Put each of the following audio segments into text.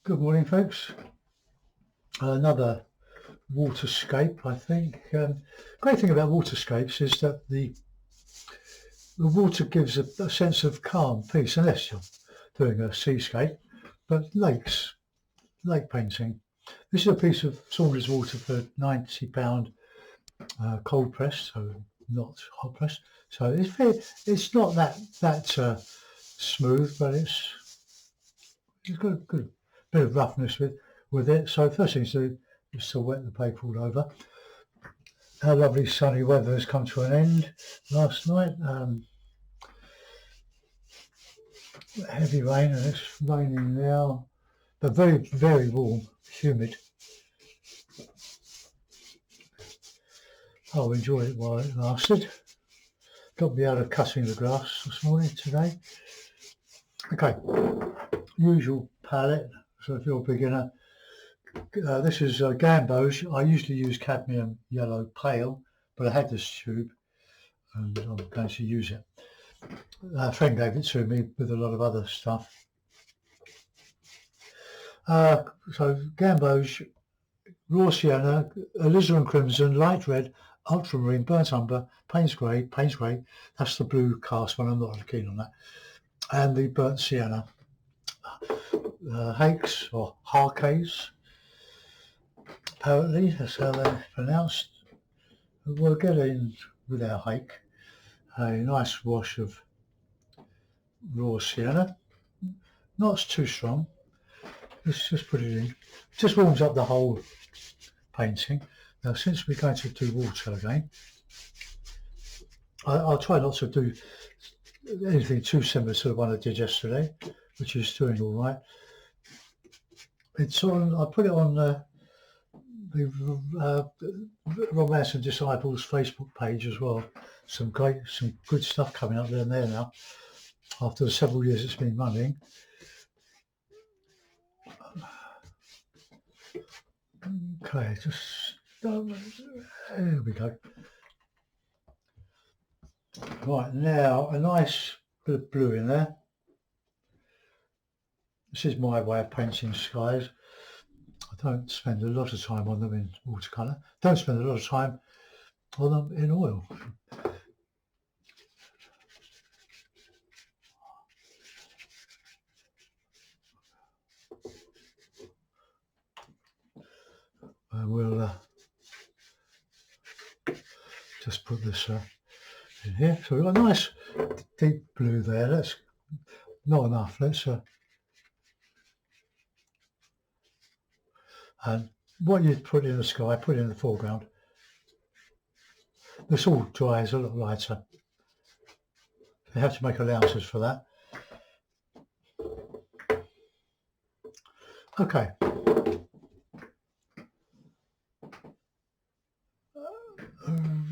Good morning, folks. Another waterscape, I think. Great thing about waterscapes is that the water gives a sense of calm, peace, unless you're doing a seascape. But lake painting. This is a piece of Saunders water for £90, cold pressed, so not hot pressed. So it's not that smooth, but it's got a good bit of roughness with it. So first thing to do is to wet the paper all over. Our lovely sunny weather has come to an end last night. Heavy rain, and it's raining now, but very, very warm, humid. I'll enjoy it while it lasted. Got me out of cutting the grass this morning today. Okay, usual palette. So if you're a beginner, this is Gambos. I usually use cadmium yellow pale, but I had this tube and I'm going to use it. A friend gave it to me with a lot of other stuff. So Gambos, raw sienna, alizarin crimson, light red, ultramarine, burnt umber, Payne's grey. That's the blue cast one. I'm not keen on that. And the burnt sienna. Hakes or harkes. Apparently, that's how they're pronounced. We'll get in with our hake. A nice wash of raw sienna. Not too strong. Let's just put it in. It just warms up the whole painting. Now, since we're going to do water again, I'll try not to do anything too similar to the one I did yesterday, which is doing all right. It's on. I put it on the Romance and Disciples Facebook page as well. Some good stuff coming up there now. After the several years it's been running. Okay, there we go. Right, now a nice bit of blue in there. This is my way of painting skies. I don't spend a lot of time on them in watercolour. Don't spend a lot of time on them in oil. And we'll just put this in here. So we've got a nice deep blue there. That's not enough. Let's and what you put in the sky, put in the foreground. This all dries a lot lighter. You have to make allowances for that. Okay.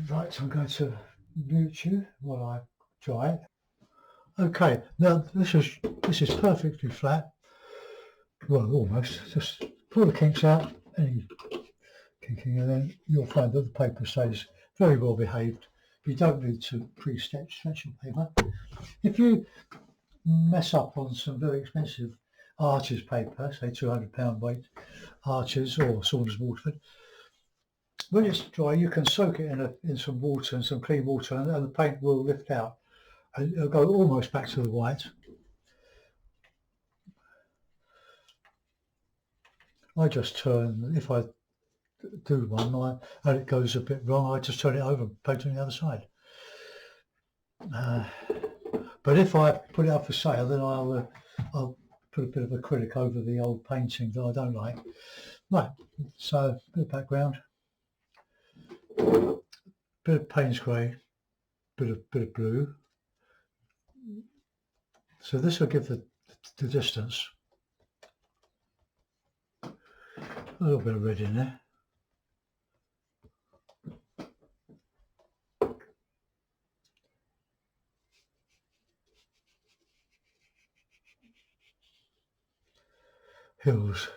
Right, so I'm going to mute you while I dry it. Okay, now this is perfectly flat. Well, almost. Just pull the kinks out, any kinking, and then you'll find that the paper stays very well behaved. You don't need to stretch your paper. If you mess up on some very expensive Arches paper, say £200 weight Arches or Saunders Waterford, when it's dry, you can soak it in some water and some clean water, and the paint will lift out and it'll go almost back to the white. I just turn, if I do one and it goes a bit wrong, I just turn it over and paint on the other side. But if I put it up for sale, then I'll put a bit of acrylic over the old painting that I don't like. Right, so a bit of background. Bit of Payne's grey, bit of blue. So this will give the distance. A little bit of red in there. Hills.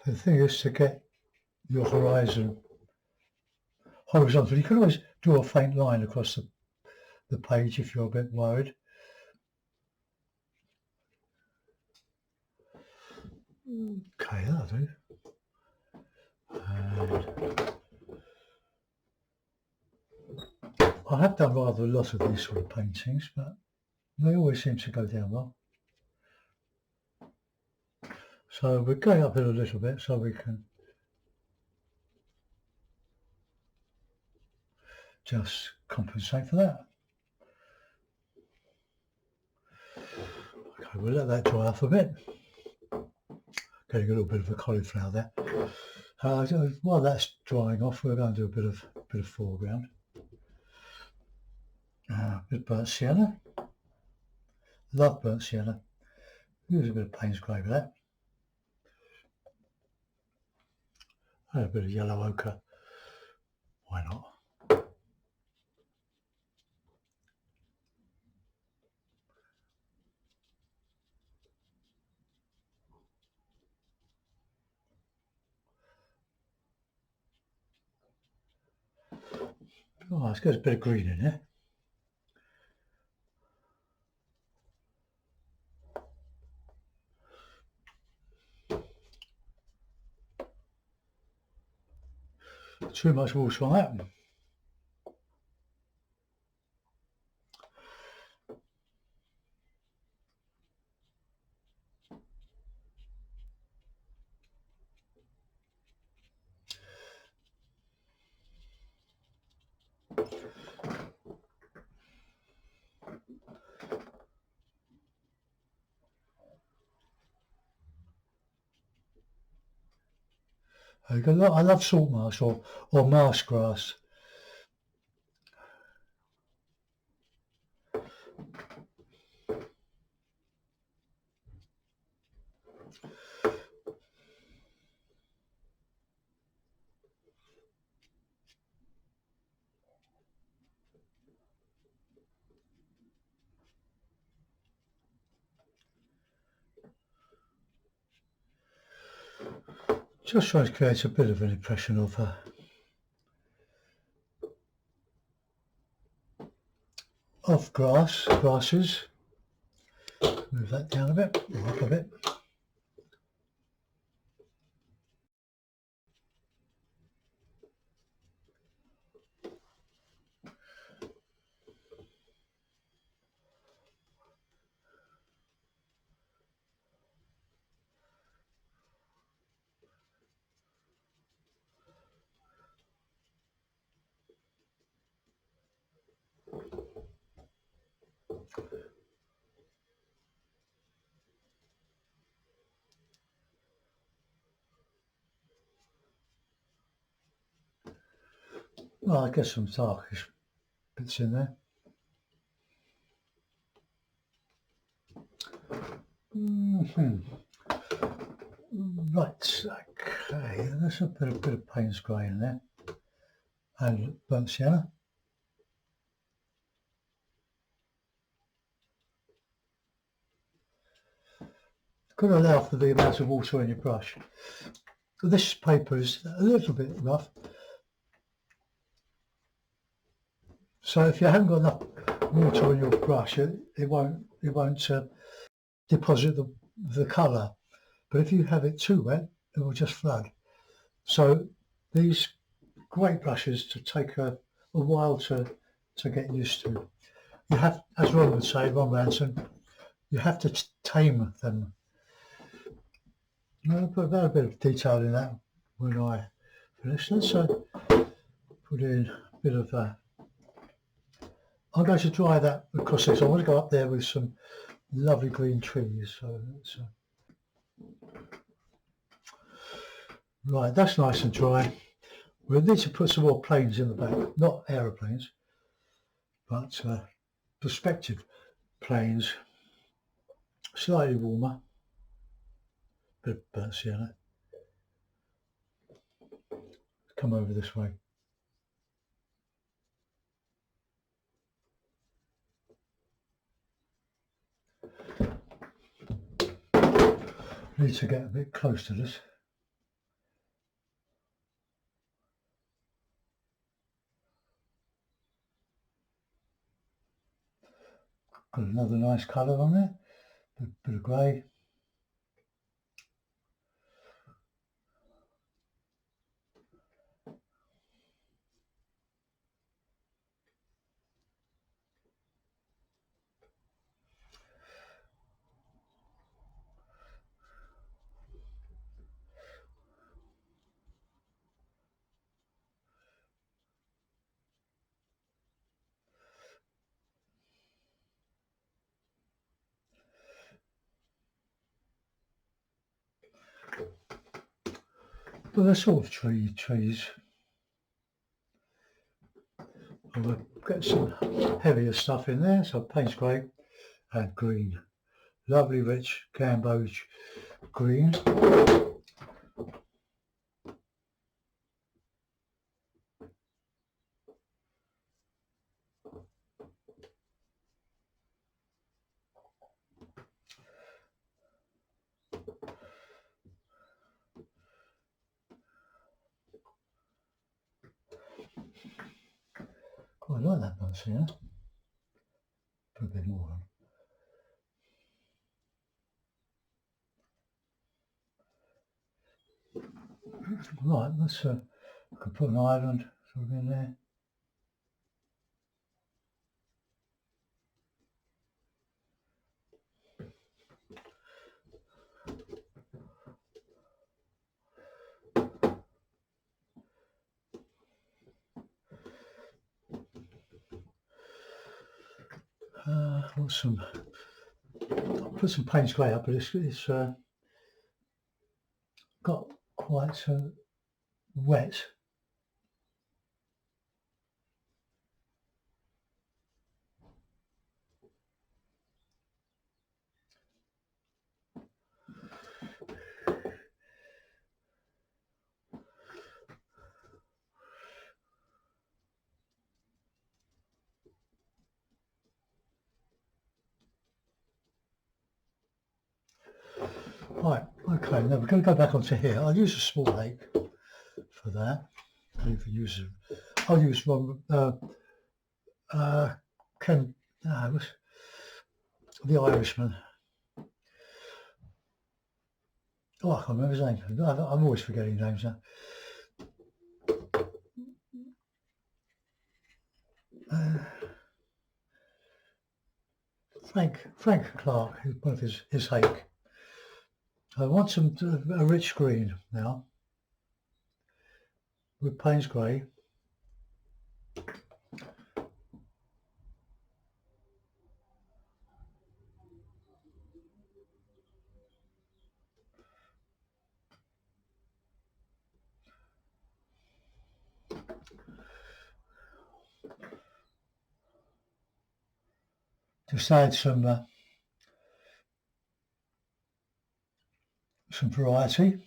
The thing is to get your horizon horizontal. You can always draw a faint line across the page if you're a bit worried. Okay, that'll do. And I have done rather a lot of these sort of paintings, but they always seem to go down well. So we're going uphill a little bit so we can just compensate for that. Okay, we'll let that dry off a bit. Getting a little bit of a cauliflower there. While that's drying off, we're going to do a bit of foreground. A bit of burnt sienna. Love burnt sienna. Use a bit of Payne's grey with that. And a bit of yellow ochre. Why not? Oh, let's get a bit of green in here. Too much water on that. I love salt marsh or marsh grass. Just trying to create a bit of an impression of grasses. Move that down a bit, or up a bit. Well, I guess some darkish bits in there. Right, okay, there's a bit of Payne's grey in there, and burnt sienna. Got to allow for the amount of water in your brush. This paper is a little bit rough, so if you haven't got enough water in your brush, it won't deposit the colour. But if you have it too wet, it will just flood. So these great brushes to take a while to get used to. You have, as Ron would say, Ron Ranson, you have to tame them. I'll put a bit of detail in that when I finish this. So put in a bit of I'm going to dry that across this. I want to go up there with some lovely green trees. So that's, right, that's nice and dry. We'll need to put some more planes in the back, not aeroplanes, but perspective planes, slightly warmer, bit of burnt sienna. Come over this way. Need to get a bit close to this. Got another nice colour on there, bit of grey. But they're sort of trees. We'll get some heavier stuff in there, so Payne's grey and green. Lovely rich Cambodge green. Quite like that bunch here. Put a bit more on. Right, let's I can put an island sort of in there. I'll put some Payne's grey up, but it's got quite wet. Right, okay, now we're going to go back onto here. I'll use a small hake for that. I'll use the Irishman. Oh, I can't remember his name. I'm always forgetting names now. Frank Clark, one of his hake. I want a rich green now with Payne's grey. Just add some variety.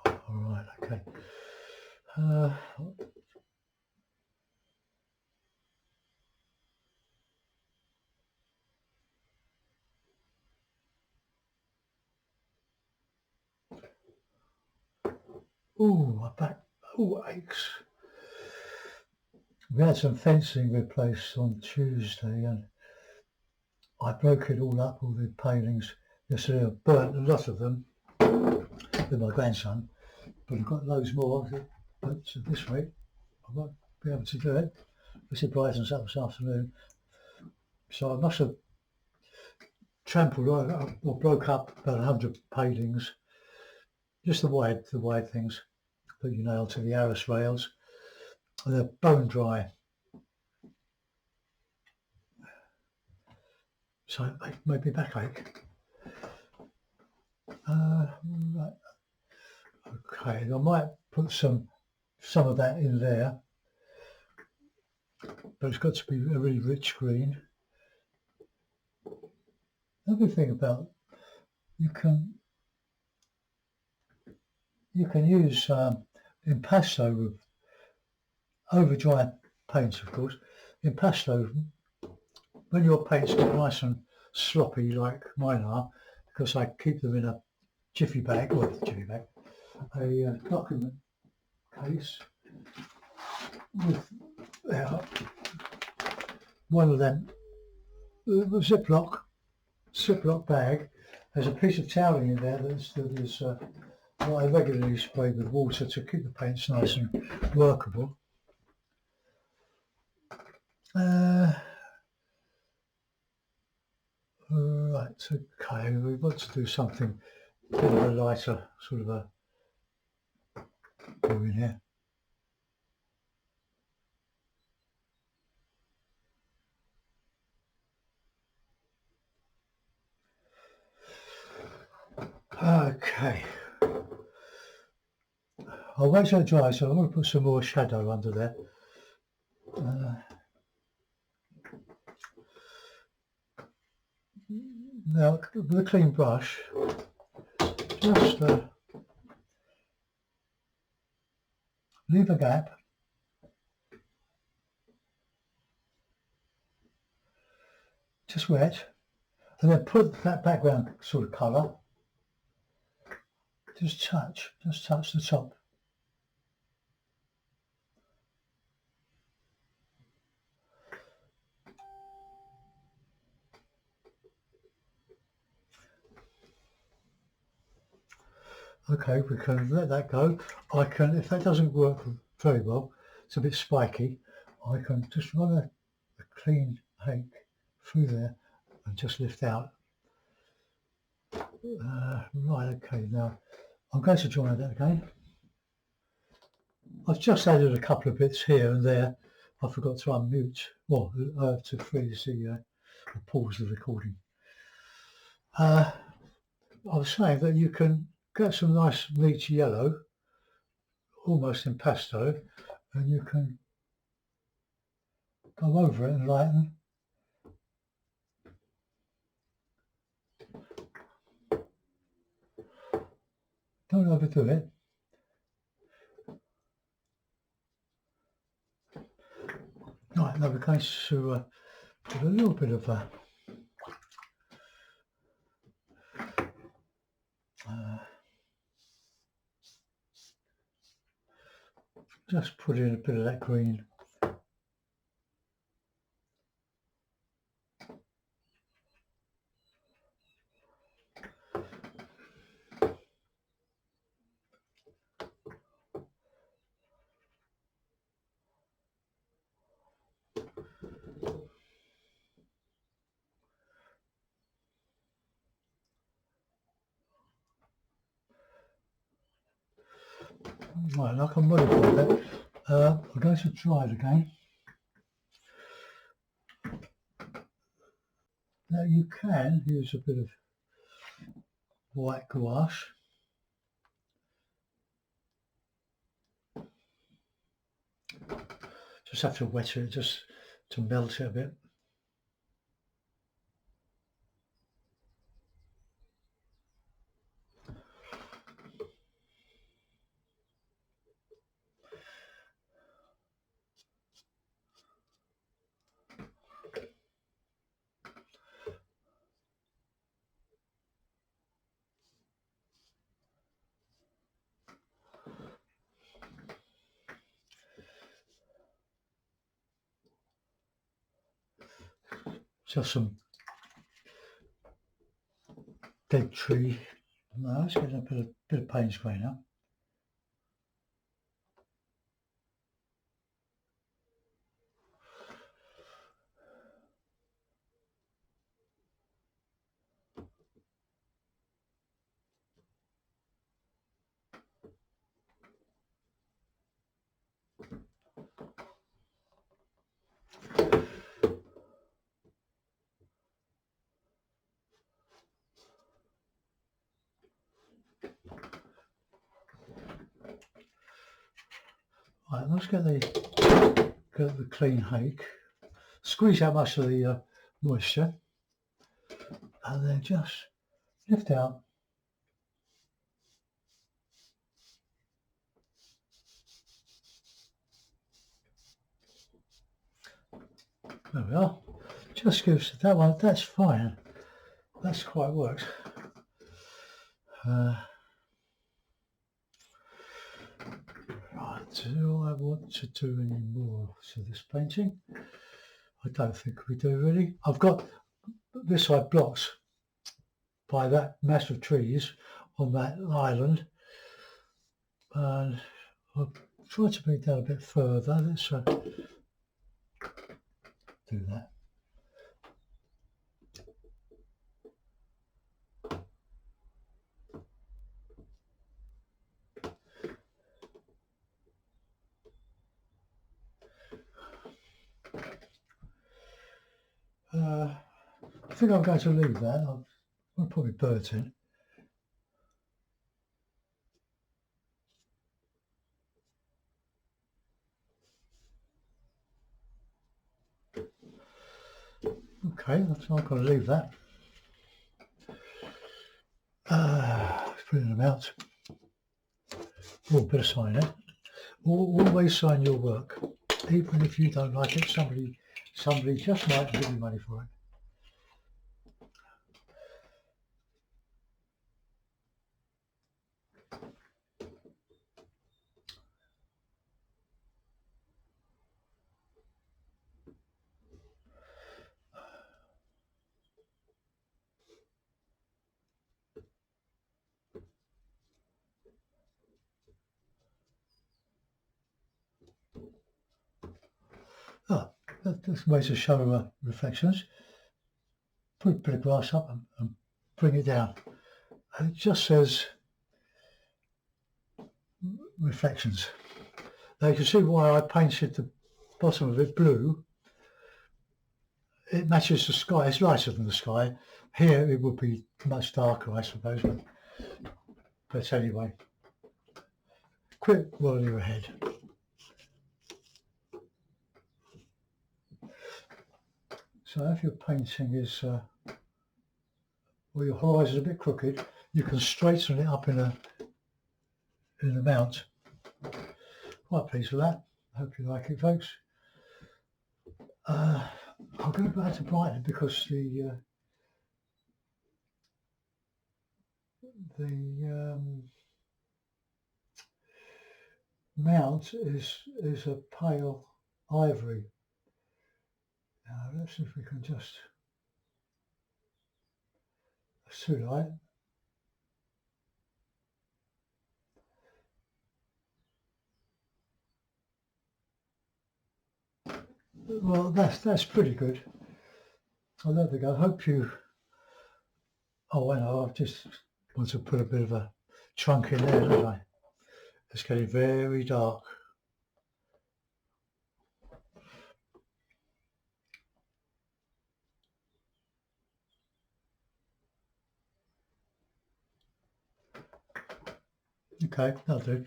All right, okay. Oh, my back aches. We had some fencing replaced on Tuesday and I broke it all up, all the palings yesterday. I burnt a lot of them with my grandson, but I've got loads more. But this week I won't be able to do it. It's it brightens up this afternoon. So I must have trampled or broke up about 100 palings. Just the wide things that you nail to the arras rails. And they're bone dry. So it made me backache. Right. Okay, I might put some of that in there, but it's got to be a really rich green. Another thing about you can use impasto with over dry paints, of course. Impasto, when your paints get nice and sloppy like mine are, you because I keep them in a jiffy bag, or a document case with one of them, the Ziploc bag. There's a piece of toweling in there that is what I regularly spray with water to keep the paints nice and workable. Right, okay, we want to do something a bit of a lighter sort of a blue in here. Okay, I'll wait till it dries, so I'm going to put some more shadow under there. Now, with a clean brush, just leave a gap. Just wet, and then put that background sort of colour. Just touch the top. Okay, we can let that go. I can, if that doesn't work very well, it's a bit spiky, I can just run a clean hake through there and just lift out. Right, okay, now I'm going to dry that again. I've just added a couple of bits here and there. I forgot to unmute, well, to freeze or pause the recording. I was saying that you can get some nice neat yellow, almost impasto, and you can go over it and lighten. Don't overdo it. Right, now we're going to put a little bit of just put in a bit of that green. Right, and I can modify that. I'm going to try it again. Now you can use a bit of white gouache. Just have to wet it just to melt it a bit. Just some dead tree. No, let's get a bit of paint spray now. Right, let's get the clean hake. Squeeze out much of the moisture, and then just lift out. There we are. Just gives that one. That's fine. That's quite works. Right, do I want to do any more to this painting? I don't think we do really. I've got this side blocked by that mass of trees on that island, and I'll try to bring it down a bit further. Let's do that. I think I'm going to leave that. I'll put my birds in. Okay, so I'm going to leave that. Putting them out. Oh, better sign it. Always sign your work, even if you don't like it. Somebody just might give you money for it. That's ways to show reflections. Put a bit of glass up and bring it down. And it just says reflections. Now you can see why I painted the bottom of it blue. It matches the sky. It's lighter than the sky. Here it would be much darker, I suppose. But anyway, quit while you're ahead. So if your painting is, or your horizon is a bit crooked, you can straighten it up in a mount. Quite pleased with that. Hope you like it, folks. I'm going to go out to brighten it because the mount is a pale ivory. Now let's see if we can just. That's too light. Well, that's pretty good. Oh, there we go. Hope you. Oh, I know. I just want to put a bit of a trunk in there, don't I? It's getting very dark. Okay, that'll do.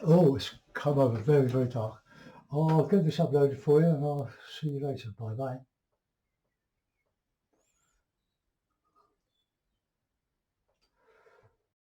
Oh, it's come over very, very dark. I'll get this uploaded for you and I'll see you later. Bye bye.